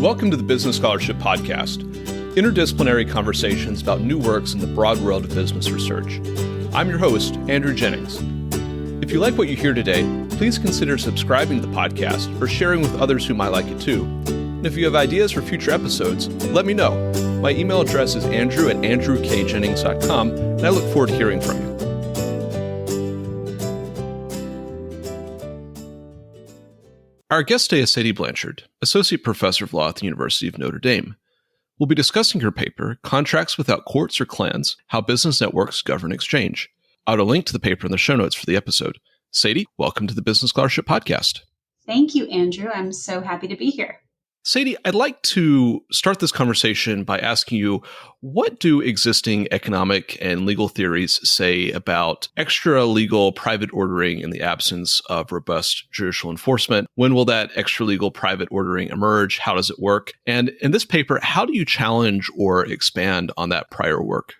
Welcome to the Business Scholarship Podcast, interdisciplinary conversations about new works in the broad world of business research. I'm your host, Andrew Jennings. If you like what you hear today, please consider subscribing to the podcast or sharing with others who might like it too. And if you have ideas for future episodes, let me know. My email address is andrew@andrewkjennings.com, and I look forward to hearing from you. Our guest today is Sadie Blanchard, Associate Professor of Law at the University of Notre Dame. We'll be discussing her paper, Contracts Without Courts or Clans, How Business Networks Govern Exchange. I'll add a link to the paper in the show notes for the episode. Sadie, welcome to the Business Scholarship Podcast. Thank you, Andrew. I'm so happy to be here. Sadie, I'd like to start this conversation by asking you, what do existing economic and legal theories say about extra-legal private ordering in the absence of robust judicial enforcement? When will that extra-legal private ordering emerge? How does it work? And in this paper, how do you challenge or expand on that prior work?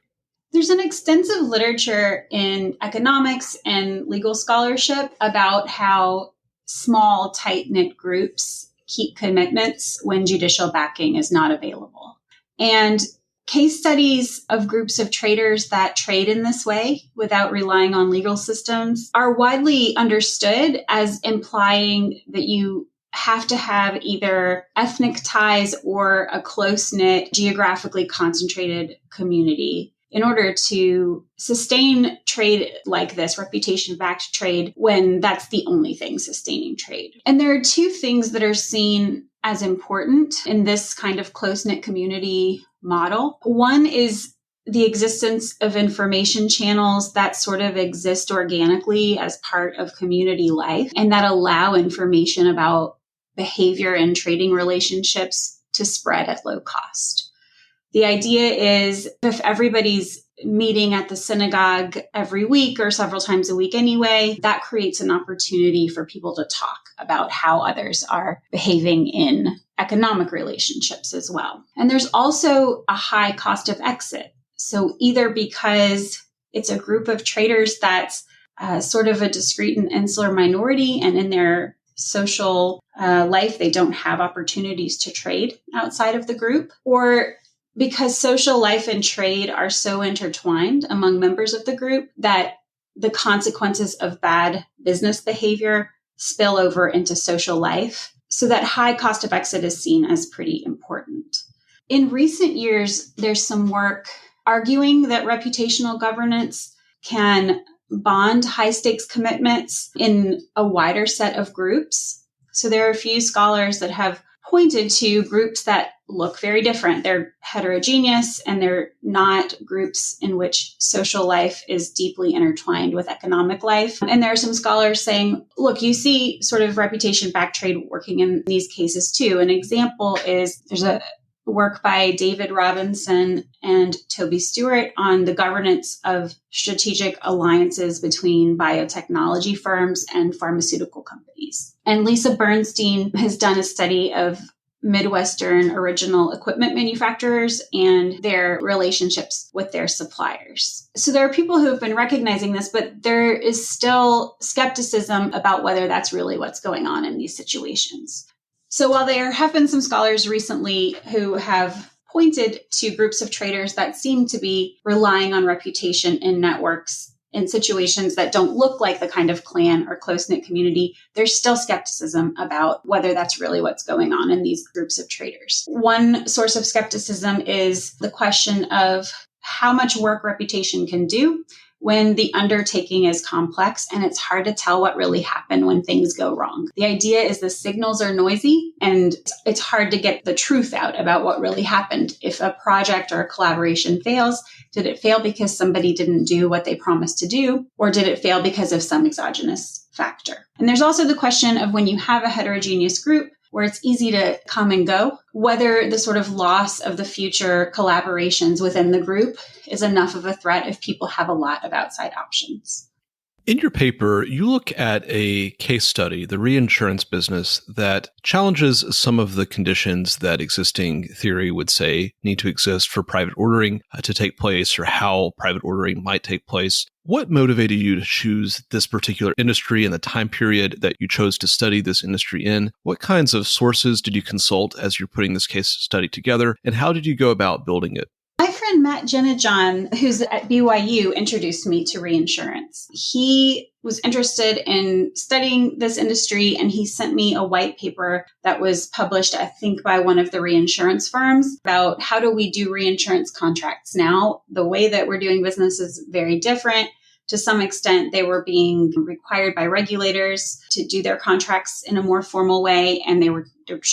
There's an extensive literature in economics and legal scholarship about how small, tight-knit groups keep commitments when judicial backing is not available. And case studies of groups of traders that trade in this way without relying on legal systems are widely understood as implying that you have to have either ethnic ties or a close-knit, geographically concentrated community in order to sustain trade like this, reputation-backed trade, when that's the only thing sustaining trade. And there are two things that are seen as important in this kind of close-knit community model. One is the existence of information channels that sort of exist organically as part of community life and that allow information about behavior and trading relationships to spread at low cost. The idea is if everybody's meeting at the synagogue every week or several times a week anyway, that creates an opportunity for people to talk about how others are behaving in economic relationships as well. And there's also a high cost of exit. So either because it's a group of traders that's sort of a discrete and insular minority, and in their social life, they don't have opportunities to trade outside of the group, or because social life and trade are so intertwined among members of the group that the consequences of bad business behavior spill over into social life. So that high cost of exit is seen as pretty important. In recent years, there's some work arguing that reputational governance can bond high stakes commitments in a wider set of groups. So there are a few scholars that have pointed to groups that look very different. They're heterogeneous and they're not groups in which social life is deeply intertwined with economic life. And there are some scholars saying, look, you see sort of reputation-backed trade working in these cases too. An example is there's a work by David Robinson and Toby Stewart on the governance of strategic alliances between biotechnology firms and pharmaceutical companies. And Lisa Bernstein has done a study of Midwestern original equipment manufacturers and their relationships with their suppliers. So there are people who have been recognizing this, but there is still skepticism about whether that's really what's going on in these situations. So while there have been some scholars recently who have pointed to groups of traders that seem to be relying on reputation in networks in situations that don't look like the kind of clan or close-knit community, there's still skepticism about whether that's really what's going on in these groups of traders. One source of skepticism is the question of how much work reputation can do when the undertaking is complex and it's hard to tell what really happened when things go wrong. The idea is the signals are noisy and it's hard to get the truth out about what really happened. If a project or a collaboration fails, did it fail because somebody didn't do what they promised to do, or did it fail because of some exogenous factor? And there's also the question of when you have a heterogeneous group where it's easy to come and go, whether the sort of loss of the future collaborations within the group is enough of a threat if people have a lot of outside options. In your paper, you look at a case study, the reinsurance business, that challenges some of the conditions that existing theory would say need to exist for private ordering to take place, or how private ordering might take place. What motivated you to choose this particular industry and the time period that you chose to study this industry in? What kinds of sources did you consult as you're putting this case study together, and how did you go about building it? My friend Matt Jenajon, who's at BYU, introduced me to reinsurance. He was interested in studying this industry, and he sent me a white paper that was published, I think, by one of the reinsurance firms about how do we do reinsurance contracts now. The way that we're doing business is very different. To some extent, they were being required by regulators to do their contracts in a more formal way, and they were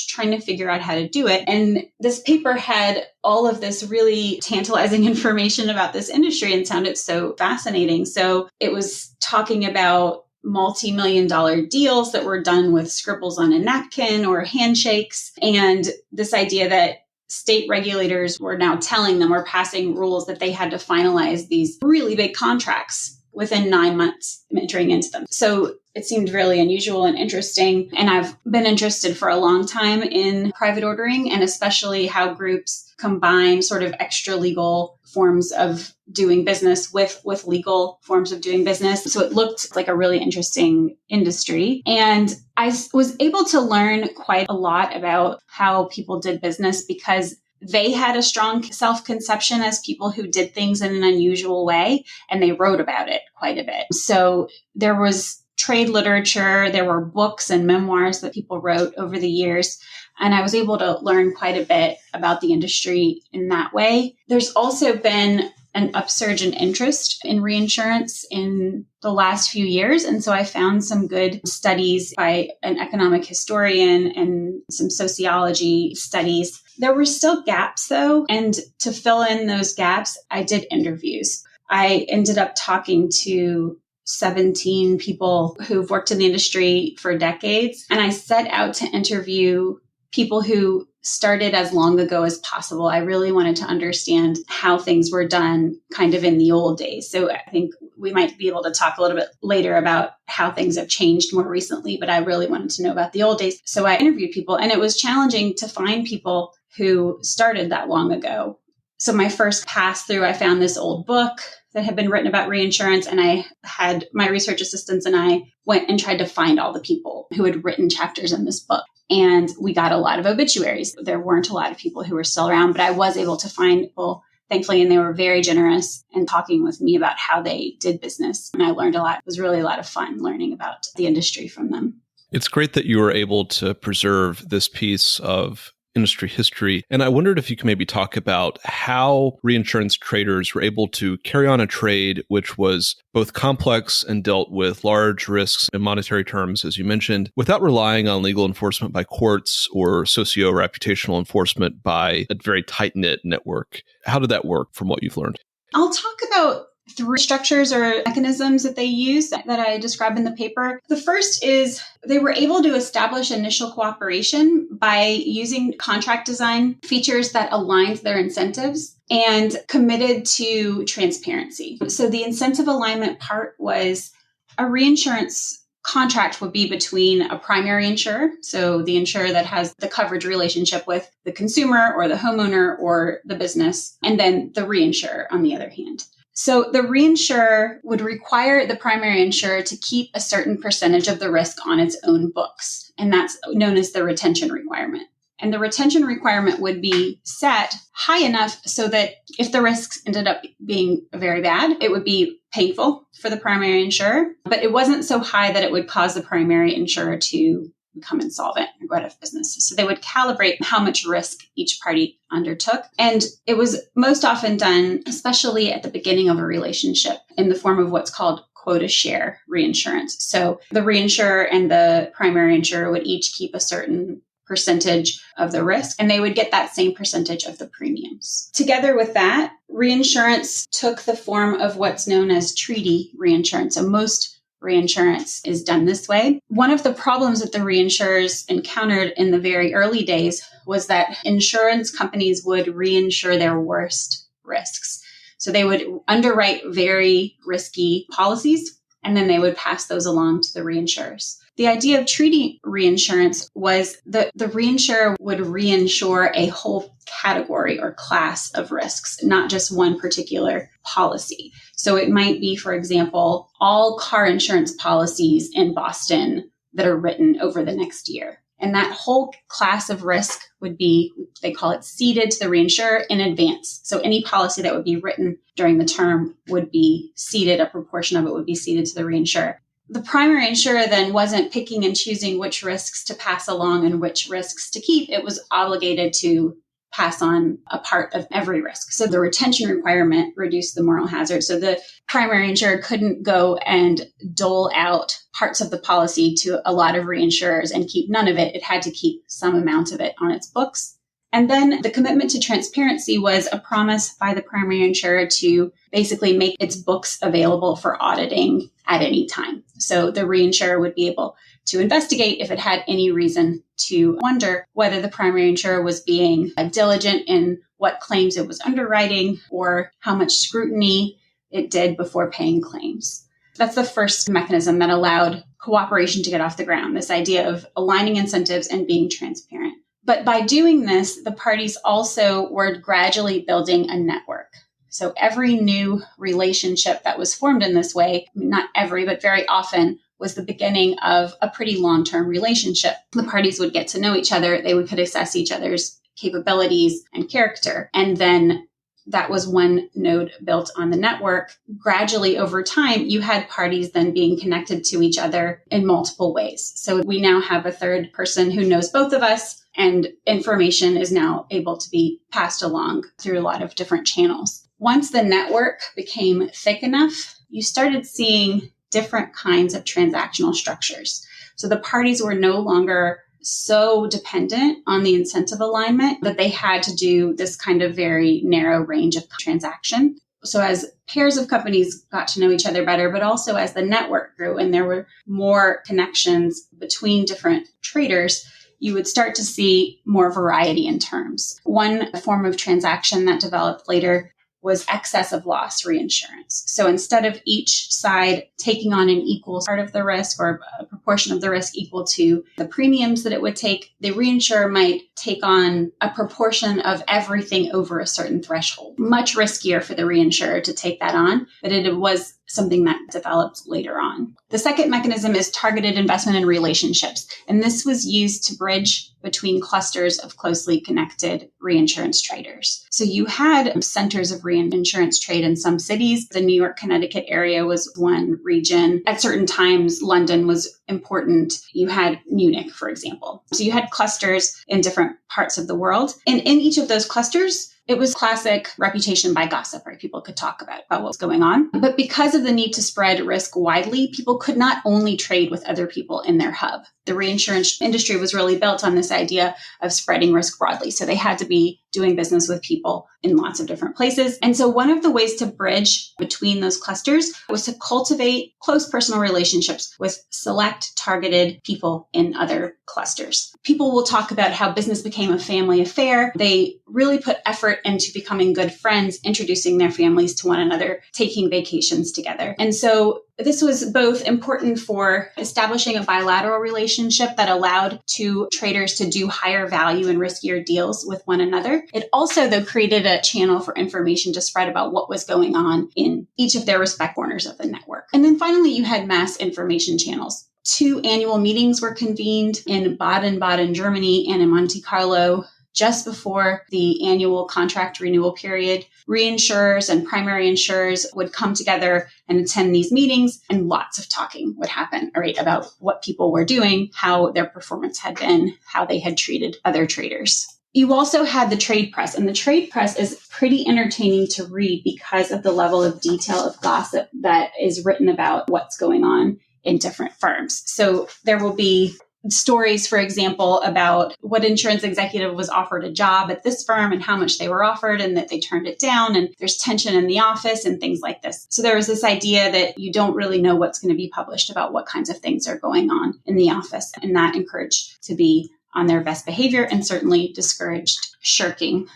trying to figure out how to do it. And this paper had all of this really tantalizing information about this industry and sounded so fascinating. So it was talking about multi-million-dollar deals that were done with scribbles on a napkin or handshakes, and this idea that state regulators were now telling them or passing rules that they had to finalize these really big contracts within 9 months entering into them. So it seemed really unusual and interesting. And I've been interested for a long time in private ordering, and especially how groups combine sort of extra legal forms of doing business with legal forms of doing business. So it looked like a really interesting industry. And I was able to learn quite a lot about how people did business because they had a strong self-conception as people who did things in an unusual way, and they wrote about it quite a bit. So there was trade literature, there were books and memoirs that people wrote over the years, and I was able to learn quite a bit about the industry in that way. There's also been an upsurge in interest in reinsurance in the last few years. And so I found some good studies by an economic historian and some sociology studies. There were still gaps, though. And to fill in those gaps, I did interviews. I ended up talking to 17 people who've worked in the industry for decades. And I set out to interview people who started as long ago as possible. I really wanted to understand how things were done kind of in the old days. So I think we might be able to talk a little bit later about how things have changed more recently, but I really wanted to know about the old days. So I interviewed people, and it was challenging to find people who started that long ago. So my first pass through, I found this old book that had been written about reinsurance, and I had my research assistants and I went and tried to find all the people who had written chapters in this book. And we got a lot of obituaries. There weren't a lot of people who were still around, but I was able to find people, thankfully, and they were very generous in talking with me about how they did business. And I learned a lot. It was really a lot of fun learning about the industry from them. It's great that you were able to preserve this piece of industry history. And I wondered if you could maybe talk about how reinsurance traders were able to carry on a trade which was both complex and dealt with large risks in monetary terms, as you mentioned, without relying on legal enforcement by courts or socio-reputational enforcement by a very tight-knit network. How did that work from what you've learned? I'll talk about 3 structures or mechanisms that they use that I describe in the paper. The first is they were able to establish initial cooperation by using contract design features that aligned their incentives and committed to transparency. So the incentive alignment part was a reinsurance contract would be between a primary insurer, so the insurer that has the coverage relationship with the consumer or the homeowner or the business, and then the reinsurer on the other hand. So the reinsurer would require the primary insurer to keep a certain percentage of the risk on its own books, and that's known as the retention requirement. And the retention requirement would be set high enough so that if the risks ended up being very bad, it would be painful for the primary insurer, but it wasn't so high that it would cause the primary insurer to become insolvent or go out of business. So they would calibrate how much risk each party undertook. And it was most often done, especially at the beginning of a relationship, in the form of what's called quota share reinsurance. So the reinsurer and the primary insurer would each keep a certain percentage of the risk, and they would get that same percentage of the premiums. Together with that, reinsurance took the form of what's known as treaty reinsurance. So most reinsurance is done this way. One of the problems that the reinsurers encountered in the very early days was that insurance companies would reinsure their worst risks. So they would underwrite very risky policies and then they would pass those along to the reinsurers. The idea of treaty reinsurance was that the reinsurer would reinsure a whole category or class of risks, not just one particular policy. So it might be, for example, all car insurance policies in Boston that are written over the next year. And that whole class of risk would be, they call it ceded to the reinsurer in advance. So any policy that would be written during the term would be ceded, a proportion of it would be ceded to the reinsurer. The primary insurer then wasn't picking and choosing which risks to pass along and which risks to keep. It was obligated to pass on a part of every risk. So the retention requirement reduced the moral hazard. So the primary insurer couldn't go and dole out parts of the policy to a lot of reinsurers and keep none of it. It had to keep some amount of it on its books. And then the commitment to transparency was a promise by the primary insurer to basically make its books available for auditing at any time. So the reinsurer would be able to investigate if it had any reason to wonder whether the primary insurer was being diligent in what claims it was underwriting or how much scrutiny it did before paying claims. That's the first mechanism that allowed cooperation to get off the ground, this idea of aligning incentives and being transparent. But by doing this, the parties also were gradually building a network. So every new relationship that was formed in this way, not every, but very often, was the beginning of a pretty long-term relationship. The parties would get to know each other. They could assess each other's capabilities and character. And then that was one node built on the network. Gradually over time, you had parties then being connected to each other in multiple ways. So we now have a third person who knows both of us, and information is now able to be passed along through a lot of different channels. Once the network became thick enough, you started seeing different kinds of transactional structures. So the parties were no longer so dependent on the incentive alignment that they had to do this kind of very narrow range of transaction. So as pairs of companies got to know each other better, but also as the network grew and there were more connections between different traders, you would start to see more variety in terms. One form of transaction that developed later was excess of loss reinsurance. So instead of each side taking on an equal part of the risk or a proportion of the risk equal to the premiums that it would take, the reinsurer might take on a proportion of everything over a certain threshold. Much riskier for the reinsurer to take that on, but it was something that developed later on. The second mechanism is targeted investment in relationships. And this was used to bridge between clusters of closely connected reinsurance traders. So you had centers of reinsurance trade in some cities. The New York, Connecticut area was one region. At certain times, London was important. You had Munich, for example. So you had clusters in different parts of the world. And in each of those clusters, it was classic reputation by gossip, right? People could talk about what was going on. But because of the need to spread risk widely, people could not only trade with other people in their hub. The reinsurance industry was really built on this idea of spreading risk broadly. So they had to be doing business with people in lots of different places. And so one of the ways to bridge between those clusters was to cultivate close personal relationships with select targeted people in other clusters. People will talk about how business became a family affair. They really put effort into becoming good friends, introducing their families to one another, taking vacations together. And so this was both important for establishing a bilateral relationship that allowed two traders to do higher value and riskier deals with one another. It also, though, created a channel for information to spread about what was going on in each of their respective corners of the network. And then finally, you had mass information channels. 2 annual meetings were convened in Baden-Baden, Germany, and in Monte Carlo just before the annual contract renewal period. Reinsurers and primary insurers would come together and attend these meetings, and lots of talking would happen, right, about what people were doing, how their performance had been, how they had treated other traders. You also had the trade press, and the trade press is pretty entertaining to read because of the level of detail of gossip that is written about what's going on in different firms. So there will be stories, for example, about what insurance executive was offered a job at this firm and how much they were offered and that they turned it down, and there's tension in the office and things like this. So there was this idea that you don't really know what's going to be published about what kinds of things are going on in the office, and that encouraged to be on their best behavior and certainly discouraged shirking.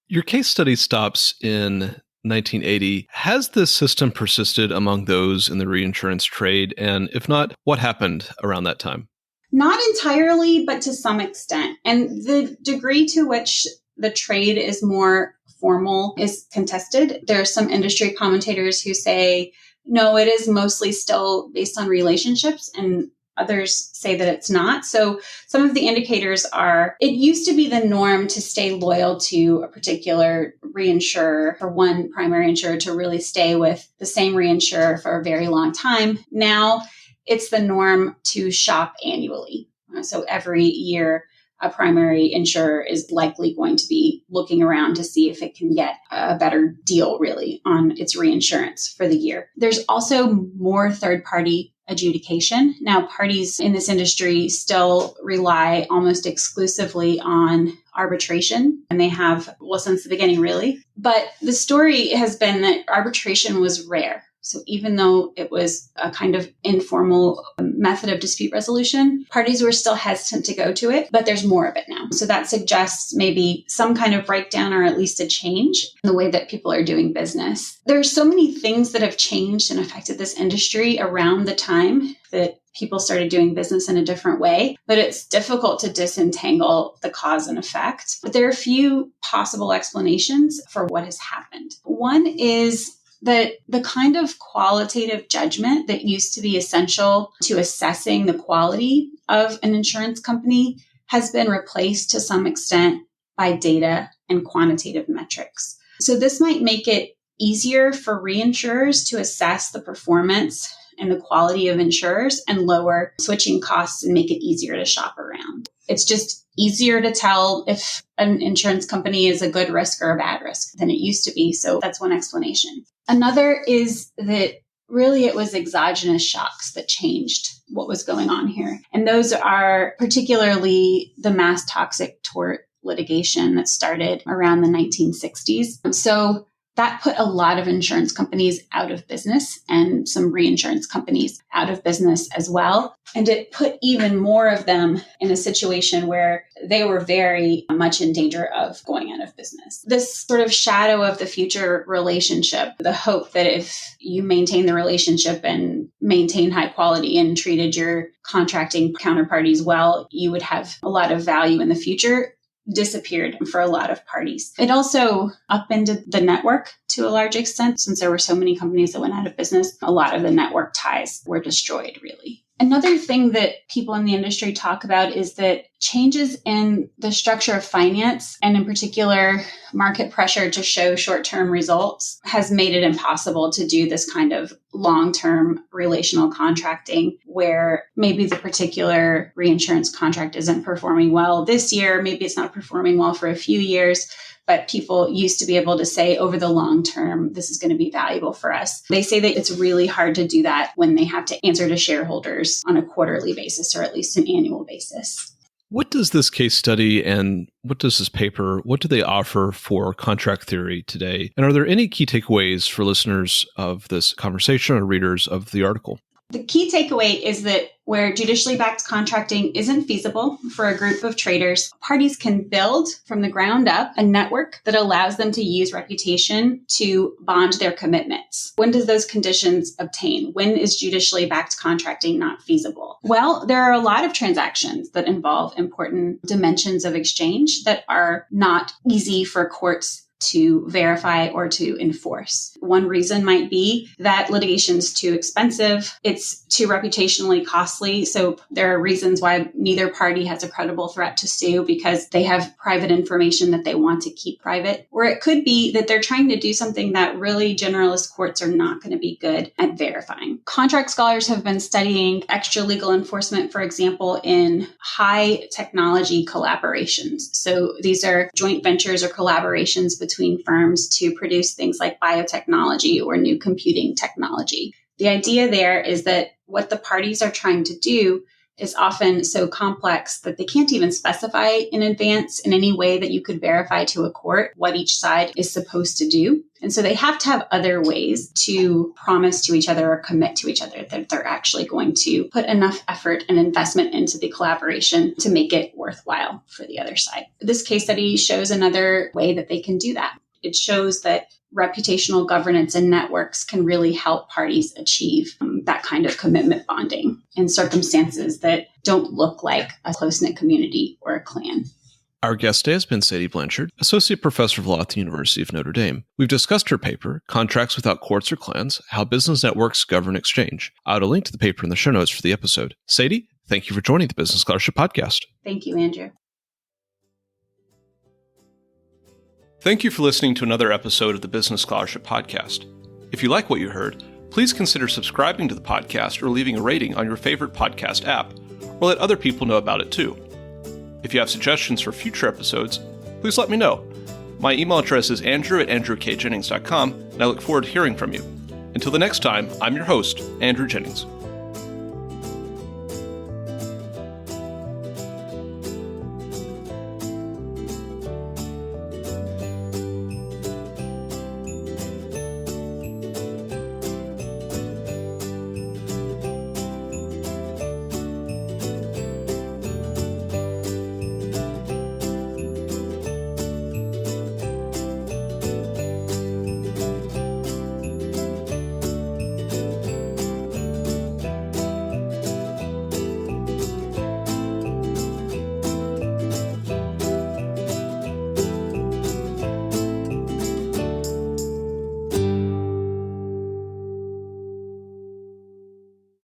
Your case study stops in 1980. Has this system persisted among those in the reinsurance trade? And if not, what happened around that time? Not entirely, but to some extent. And the degree to which the trade is more formal is contested. There are some industry commentators who say, no, it is mostly still based on relationships, and others say that it's not. So some of the indicators are, it used to be the norm to stay loyal to a particular reinsurer, for one primary insurer to really stay with the same reinsurer for a very long time. Now it's the norm to shop annually. So every year, a primary insurer is likely going to be looking around to see if it can get a better deal, really, on its reinsurance for the year. There's also more third-party adjudication. Now, parties in this industry still rely almost exclusively on arbitration, and they have, well, since the beginning, really. But the story has been that arbitration was rare. So even though it was a kind of informal method of dispute resolution, parties were still hesitant to go to it, but there's more of it now. So that suggests maybe some kind of breakdown or at least a change in the way that people are doing business. There are so many things that have changed and affected this industry around the time that people started doing business in a different way, but it's difficult to disentangle the cause and effect. But there are a few possible explanations for what has happened. One is that the kind of qualitative judgment that used to be essential to assessing the quality of an insurance company has been replaced to some extent by data and quantitative metrics. So this might make it easier for reinsurers to assess the performance and the quality of insurers and lower switching costs and make it easier to shop around. It's just easier to tell if an insurance company is a good risk or a bad risk than it used to be. So that's one explanation. Another is that really it was exogenous shocks that changed what was going on here. And those are particularly the mass toxic tort litigation that started around the 1960s. So that put a lot of insurance companies out of business and some reinsurance companies out of business as well. And it put even more of them in a situation where they were very much in danger of going out of business. This sort of shadow of the future relationship, the hope that if you maintain the relationship and maintain high quality and treated your contracting counterparties well, you would have a lot of value in the future, disappeared for a lot of parties. It also upended the network to a large extent. Since there were so many companies that went out of business, a lot of the network ties were destroyed, really. Another thing that people in the industry talk about is that changes in the structure of finance, and in particular, market pressure to show short-term results, has made it impossible to do this kind of long-term relational contracting where maybe the particular reinsurance contract isn't performing well this year, maybe it's not performing well for a few years, but people used to be able to say over the long term, this is going to be valuable for us. They say that it's really hard to do that when they have to answer to shareholders on a quarterly basis or at least an annual basis. What does this case study and what does this paper, what do they offer for contract theory today? And are there any key takeaways for listeners of this conversation or readers of the article? The key takeaway is that where judicially backed contracting isn't feasible for a group of traders, parties can build from the ground up a network that allows them to use reputation to bond their commitments. When does those conditions obtain? When is judicially backed contracting not feasible? Well, there are a lot of transactions that involve important dimensions of exchange that are not easy for courts to verify or to enforce. One reason might be that litigation is too expensive. It's too reputationally costly. So there are reasons why neither party has a credible threat to sue because they have private information that they want to keep private. Or it could be that they're trying to do something that really generalist courts are not going to be good at verifying. Contract scholars have been studying extra legal enforcement, for example, in high technology collaborations. So these are joint ventures or collaborations between firms to produce things like biotechnology or new computing technology. The idea there is that what the parties are trying to do is often so complex that they can't even specify in advance in any way that you could verify to a court what each side is supposed to do. And so they have to have other ways to promise to each other or commit to each other that they're actually going to put enough effort and investment into the collaboration to make it worthwhile for the other side. This case study shows another way that they can do that. It shows that reputational governance and networks can really help parties achieve that kind of commitment bonding in circumstances that don't look like a close-knit community or a clan. Our guest today has been Sadie Blanchard, Associate Professor of Law at the University of Notre Dame. We've discussed her paper, Contracts Without Courts or Clans, How Business Networks Govern Exchange. I'll add a link to the paper in the show notes for the episode. Sadie, thank you for joining the Business Scholarship Podcast. Thank you, Andrew. Thank you for listening to another episode of the Business Scholarship Podcast. If you like what you heard, please consider subscribing to the podcast or leaving a rating on your favorite podcast app, or let other people know about it too. If you have suggestions for future episodes, please let me know. My email address is andrew@andrewkjennings.com, and I look forward to hearing from you. Until the next time, I'm your host, Andrew Jennings.